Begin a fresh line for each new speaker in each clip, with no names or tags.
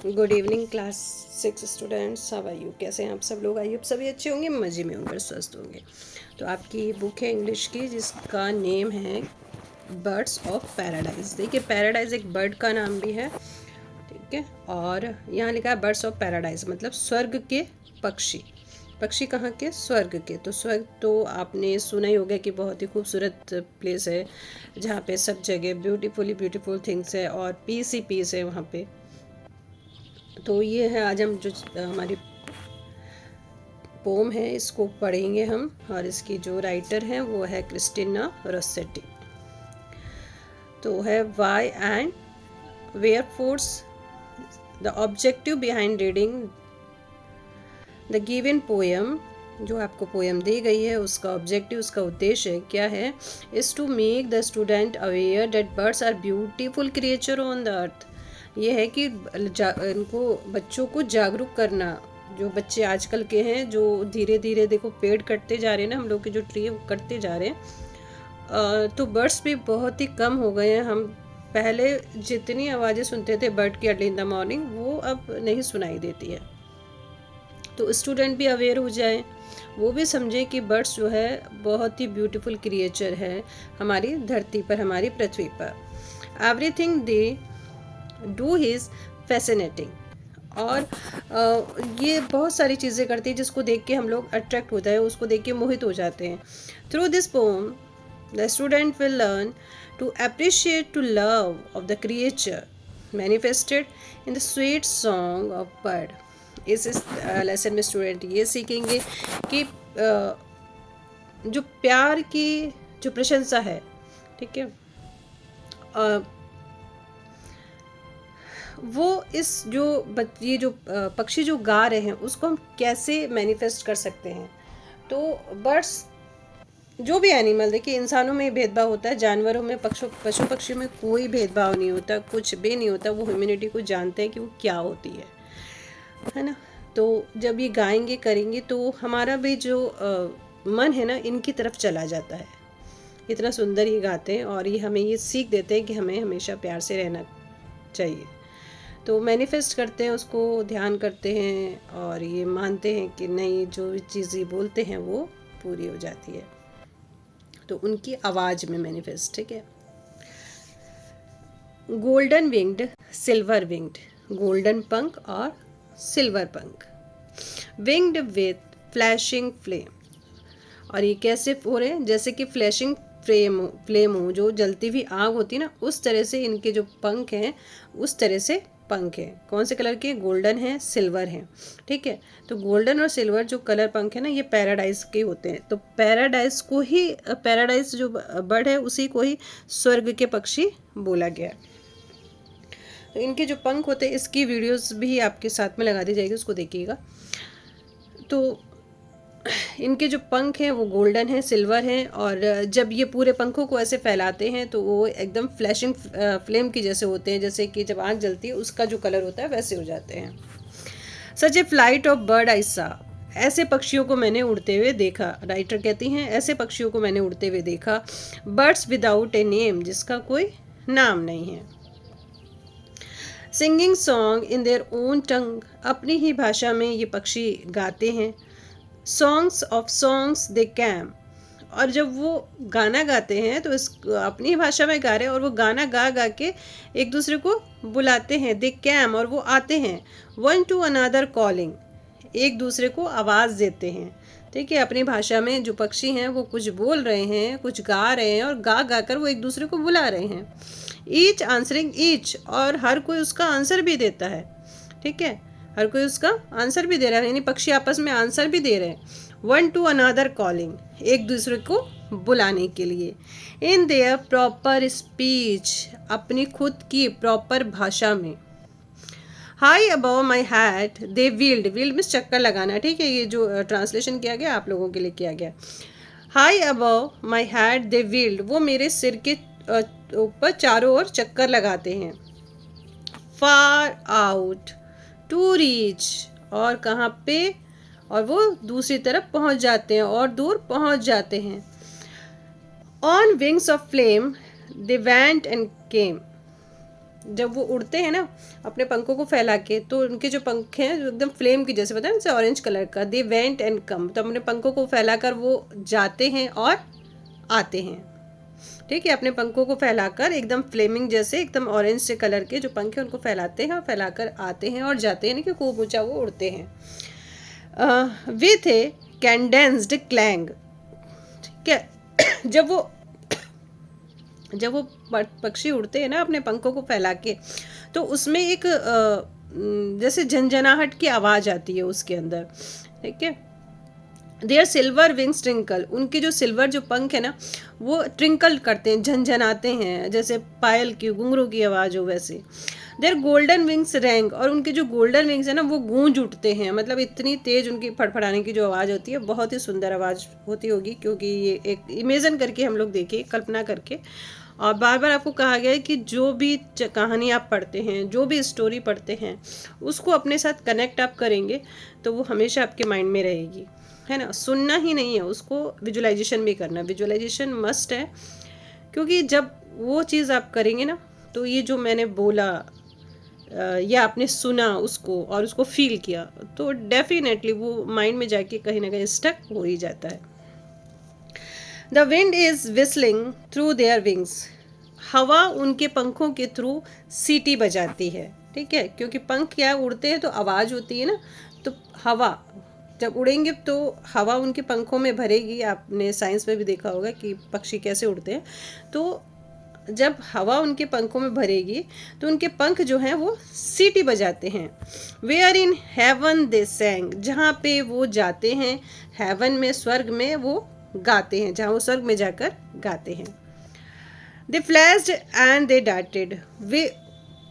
Good evening class 6 students, how are you? कैसे हैं आप सब लोग? आई होप सभी अच्छे होंगे, मज़े में होंगे, स्वस्थ होंगे। तो आपकी बुक है इंग्लिश की जिसका नेम है बर्ड्स ऑफ पैराडाइज। देखिए, पैराडाइज एक बर्ड का नाम भी है, ठीक है। और यहाँ लिखा है बर्ड्स ऑफ पैराडाइज, मतलब स्वर्ग के पक्षी। पक्षी कहाँ के? स्वर्ग के। तो स्वर्ग तो आपने सुना ही होगा कि बहुत ही खूबसूरत प्लेस है जहाँ पे सब जगह ब्यूटीफुल थिंग्स है और पीस ही पीस है वहाँ पे। तो ये है आज हम जो हमारी पोम है इसको पढ़ेंगे हम, और इसकी जो राइटर हैं वो है क्रिस्टिना रोसेटी। तो है why and where force the objective behind reading the given poem. जो आपको पोएम दी गई है उसका ऑब्जेक्टिव, उसका उद्देश्य क्या है? Is to make the student aware that birds are beautiful creature on the earth. ये है कि इनको बच्चों को जागरूक करना। जो बच्चे आजकल के हैं जो धीरे धीरे देखो पेड़ कटते जा रहे हैं ना, हम लोग के जो ट्री है वो कटते जा रहे हैं, तो बर्ड्स भी बहुत ही कम हो गए हैं। हम पहले जितनी आवाज़ें सुनते थे बर्ड की अर्ली इन द मॉर्निंग, वो अब नहीं सुनाई देती है। तो स्टूडेंट भी अवेयर हो जाए, वो भी समझे कि बर्ड्स जो है बहुत ही ब्यूटीफुल क्रिएचर है हमारी धरती पर, हमारी पृथ्वी पर। Everything they do is fascinating. और ये बहुत सारी चीज़ें करती है जिसको देख के हम लोग अट्रैक्ट होता है, उसको देख के मोहित हो जाते हैं। Through this poem the student will learn to appreciate to love of the creature manifested in the sweet song of bird. इस लेसन में स्टूडेंट ये सीखेंगे कि जो प्यार की जो प्रशंसा है, ठीक है, वो इस जो ये जो पक्षी जो गा रहे हैं उसको हम कैसे मैनिफेस्ट कर सकते हैं। तो बर्ड्स जो भी एनिमल, देखिए इंसानों में भेदभाव होता है, जानवरों में, पशु पक्षियों में कोई भेदभाव नहीं होता, कुछ भी नहीं होता। वो ह्यूमैनिटी को जानते हैं कि वो क्या होती है ना। तो जब ये गाएंगे करेंगे तो हमारा भी जो मन है ना इनकी तरफ चला जाता है। इतना सुंदर ये गाते हैं और ये हमें ये सीख देते हैं कि हमें हमेशा प्यार से रहना चाहिए। तो मैनिफेस्ट करते हैं, उसको ध्यान करते हैं और ये मानते हैं कि नहीं, जो भी चीज़ ये बोलते हैं वो पूरी हो जाती है। तो उनकी आवाज़ में मैनिफेस्ट, ठीक है। Golden winged, silver winged, golden पंख और सिल्वर पंख, विंग्ड विथ फ्लैशिंग फ्लेम। और ये कैसे हो रहे हैं? जैसे कि फ्लैशिंग फ्लेम हो, जो जलती हुई आग होती है ना, उस तरह से इनके जो पंख हैं उस तरह से पंख है। कौन से कलर के? गोल्डन है, सिल्वर है, ठीक है। तो गोल्डन और सिल्वर जो कलर पंख है ना, ये पैराडाइज के होते हैं। तो पैराडाइज को ही, पैराडाइज जो बर्ड है उसी को ही स्वर्ग के पक्षी बोला गया। तो इनके जो पंख होते हैं, इसकी वीडियोस भी आपके साथ में लगा दी जाएगी, उसको देखिएगा। तो इनके जो पंख हैं वो गोल्डन है, सिल्वर है, और जब ये पूरे पंखों को ऐसे फैलाते हैं तो वो एकदम फ्लैशिंग फ्लेम की जैसे होते हैं, जैसे कि जब आग जलती है उसका जो कलर होता है वैसे हो जाते हैं। सच ए फ्लाइट ऑफ बर्ड आई सा, ऐसे पक्षियों को मैंने उड़ते हुए देखा। राइटर कहती हैं ऐसे पक्षियों को मैंने उड़ते हुए देखा। बर्ड्स विदाउट ए नेम, जिसका कोई नाम नहीं है। Singing song in their own tongue, अपनी ही भाषा में ये पक्षी गाते हैं। Songs of songs they came, और जब वो गाना गाते हैं तो इस अपनी भाषा में गा रहे हैं और वो गाना गा गा के एक दूसरे को बुलाते हैं। दे कैम, और वो आते हैं। वन टू अनदर कॉलिंग, एक दूसरे को आवाज़ देते हैं, ठीक है। अपनी भाषा में जो पक्षी हैं वो कुछ बोल रहे हैं, कुछ गा रहे हैं, और गा गा कर वो एक दूसरे को बुला रहे हैं। ईच आंसरिंग ईच, और हर कोई उसका आंसर भी देता है, ठीक है। हर कोई उसका आंसर भी दे रहा है, यानी पक्षी आपस में आंसर भी दे रहे हैं। वन टू अनदर कॉलिंग, एक दूसरे को बुलाने के लिए। इन देयर प्रॉपर स्पीच, अपनी खुद की प्रॉपर भाषा में। High above my hat they wheeled, wheeled means चक्कर लगाना, ठीक है। ये जो ट्रांसलेशन किया गया आप लोगों के लिए किया गया। High above my hat they wheeled, वो मेरे सिर के ऊपर चारों ओर चक्कर लगाते हैं। फार आउट टू रीच, और कहाँ पे? और वो दूसरी तरफ पहुँच जाते हैं और दूर पहुँच जाते हैं। On wings of flame they went and came, जब वो उड़ते हैं ना अपने पंखों को फैला के, तो उनके जो पंख हैं जो एकदम फ्लेम की जैसे, पता है जैसे ऑरेंज कलर का, दे वेंट एंड कम, तो अपने पंखों को फैलाकर वो जाते हैं और आते हैं। ठीक है, अपने पंखों को फैलाकर एकदम फ्लेमिंग जैसे एकदम ऑरेंज से कलर के जो पंख हैं उनको फैलाते हैं और फैलाकर आते हैं और जाते हैं, यानी कि खूब ऊंचा वो उड़ते हैं। With a cadenced clang. ठीक है जब वो पक्षी उड़ते हैं ना अपने पंखों को फैला के, तो उसमें एक जैसे झंझनाहट की आवाज़ आती है उसके अंदर। ठीक है, देयर सिल्वर विंग्स ट्रिंकल, उनके जो सिल्वर जो पंख है ना वो ट्रिंकल करते हैं, झंझनाते हैं, जैसे पायल की घुंघरू की आवाज़ हो वैसे। देयर गोल्डन विंग्स रैंग, और उनके जो गोल्डन विंग्स है ना वो गूंज उठते हैं, मतलब इतनी तेज उनकी फड़फड़ाने की जो आवाज़ होती है, बहुत ही सुंदर आवाज़ होती होगी, क्योंकि ये एक इमेजिन करके हम लोग देखिए, कल्पना करके। और बार बार आपको कहा गया है कि जो भी कहानी आप पढ़ते हैं, जो भी स्टोरी पढ़ते हैं, उसको अपने साथ कनेक्ट आप करेंगे तो वो हमेशा आपके माइंड में रहेगी, है ना। सुनना ही नहीं है, उसको विजुअलाइजेशन भी करना, विजुअलाइजेशन मस्ट है, क्योंकि जब वो चीज़ आप करेंगे ना, तो ये जो मैंने बोला या आपने सुना उसको और उसको फील किया, तो डेफिनेटली वो माइंड में जाके कहीं ना कहीं स्टक हो ही जाता है। The wind is whistling through their wings, हवा उनके पंखों के थ्रू सीटी बजाती है। ठीक है, क्योंकि पंख क्या उड़ते हैं तो आवाज़ होती है ना, तो हवा जब उड़ेंगे तो हवा उनके पंखों में भरेगी। आपने साइंस में भी देखा होगा कि पक्षी कैसे उड़ते हैं, तो जब हवा उनके पंखों में भरेगी तो उनके पंख जो हैं वो सीटी बजाते हैं। वेयर इन हेवन दे सैंग, जहाँ पे वो जाते हैं हेवन में, स्वर्ग में वो गाते हैं, जहाँ वो स्वर्ग में जाकर गाते हैं। They flashed and they darted, they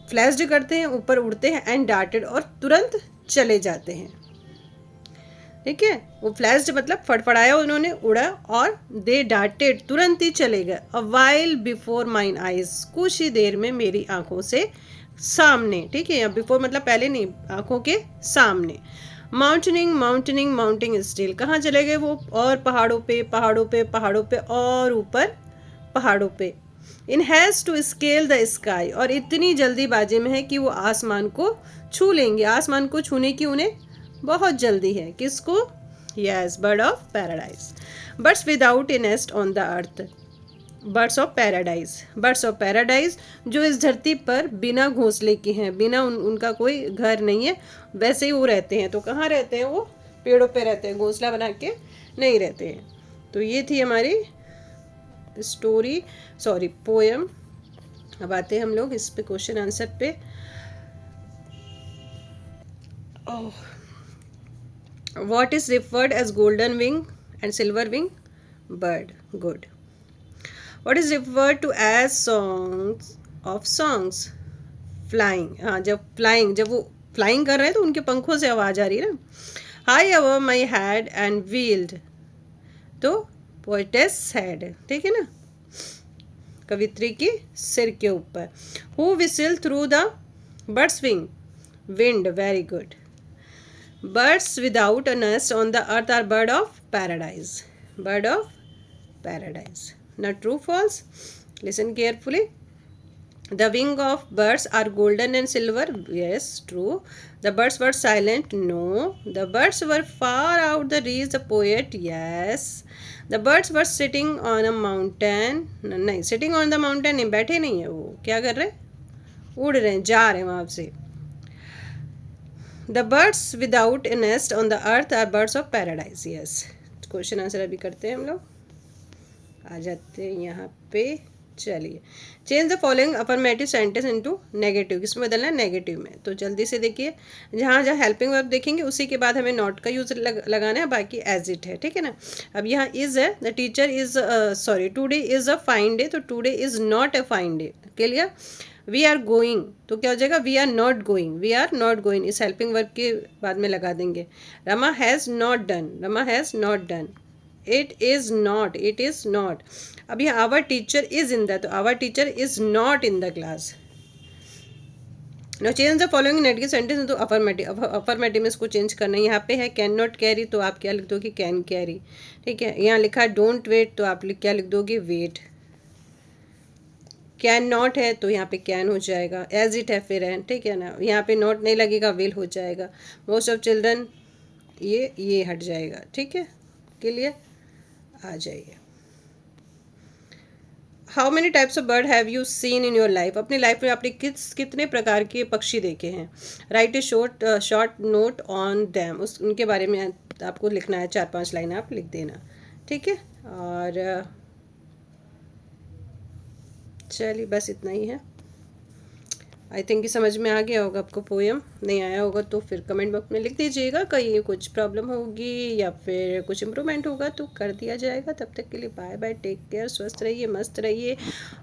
flashed करते हैं, ऊपर उड़ते हैं, एंड डार्टेड, और तुरंत चले जाते हैं। ठीक है, वो फ्लैश्ड मतलब फड़फड़ाया उन्होंने, उड़ा, और दे डार्टेड तुरंत ही चले गए। A while before mine eyes, कुछ ही देर में मेरी आंखों से सामने। ठीक है, या बिफोर मतलब पहले नहीं, आंखों के सामने। माउंटनिंग माउंटनिंग माउंटिंग स्टिल, कहाँ चले गए वो, और पहाड़ों पे पहाड़ों पे पहाड़ों पे और ऊपर पहाड़ों पे। In has to scale the sky, और इतनी जल्दीबाजी में है कि वो आसमान को छू लेंगे, आसमान को छूने की उन्हें बहुत जल्दी है। किसको? Yes, bird of paradise. Birds without A nest on the earth, birds of paradise, birds of paradise जो इस धरती पर बिना घोंसले के हैं, बिना उनका कोई घर नहीं है, वैसे ही वो रहते हैं। तो कहाँ रहते हैं वो? पेड़ों पे रहते हैं, घोंसला बना के नहीं रहते हैं। तो ये थी हमारी स्टोरी, सॉरी पोएम। अब आते हैं हम लोग इस पे क्वेश्चन आंसर पे। What is referred as golden wing and silver wing bird? Good. What is referred to as songs of songs? Flying. हाँ, जब flying, जब वो flying कर रहे हैं तो उनके पंखों से आवाज़ आ रही है ना। High over my head and wheeled, तो poetess head, ठीक है ना, कवित्री की सिर के ऊपर। Who whistle through the bird's wing? Wind. Very good. Birds without a nest on the earth are bird of paradise. Bird of paradise. Now true, false? Listen carefully. The wing of birds are golden and silver. Yes, true. The birds were silent. No. The birds were far out the reach. The poet. Yes. The birds were sitting on a mountain. नहीं, sitting on the mountain नहीं, बैठे नहीं है वो, क्या कर रहे हैं? उड़ रहे हैं, जा रहे हैं वहाँ से। The birds without a nest on the earth are birds of paradise. Yes. Question answer अभी करते हैं हम लोग, आ जाते हैं यहाँ पे। चलिए, change the following affirmative sentence into negative, किसमें बदलना है? नेगेटिव में। तो जल्दी से देखिए, जहाँ जहाँ हेल्पिंग वर्ब देखेंगे उसी के बाद हमें नॉट का यूज लगाना है, बाकी एज इट है। ठीक है ना। अब यहाँ इज है, the teacher is, sorry, today is a fine day, तो today is not a fine day. Clear? We are going, तो क्या हो जाएगा? We are not going, we are not going, इस हेल्पिंग वर्ब के बाद में लगा देंगे। Rama has not done, Rama has not done. It is not, it is not. अब यहाँ our teacher is in the, तो our teacher is not in the class. No change the following negative sentence to affirmative, affirmative में इसको change करना है। यहाँ पे है कैन नॉट कैरी, तो आप क्या लिख दोगे? Can carry. ठीक है, यहाँ लिखा है डोंट वेट, तो आप क्या लिख दोगे? वेट। कैन नॉट है तो यहाँ पे कैन हो जाएगा, एज इट है फिर है, ठीक है ना, यहाँ पे नॉट नहीं लगेगा, विल हो जाएगा। मोस्ट ऑफ चिल्ड्रन ये हट जाएगा, ठीक है, क्लियर, आ जाइए। How many types of bird have you seen in your life, अपनी लाइफ में आपने कितने प्रकार के पक्षी देखे हैं। Right A short note on them, उनके बारे में आपको लिखना है, 4-5 लाइन आप लिख देना, ठीक है। और चलिए बस इतना ही है। आई थिंक कि समझ में आ गया होगा आपको पोएम, नहीं आया होगा तो फिर कमेंट बॉक्स में लिख दीजिएगा, कहीं कुछ प्रॉब्लम होगी या फिर कुछ इम्प्रूवमेंट होगा तो कर दिया जाएगा। तब तक के लिए बाय बाय, टेक केयर, स्वस्थ रहिए, मस्त रहिए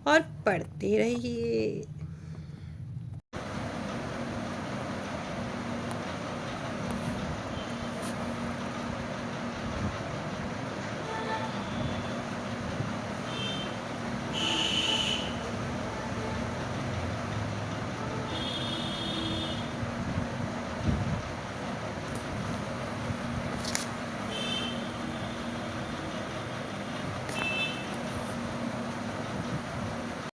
और पढ़ते रहिए।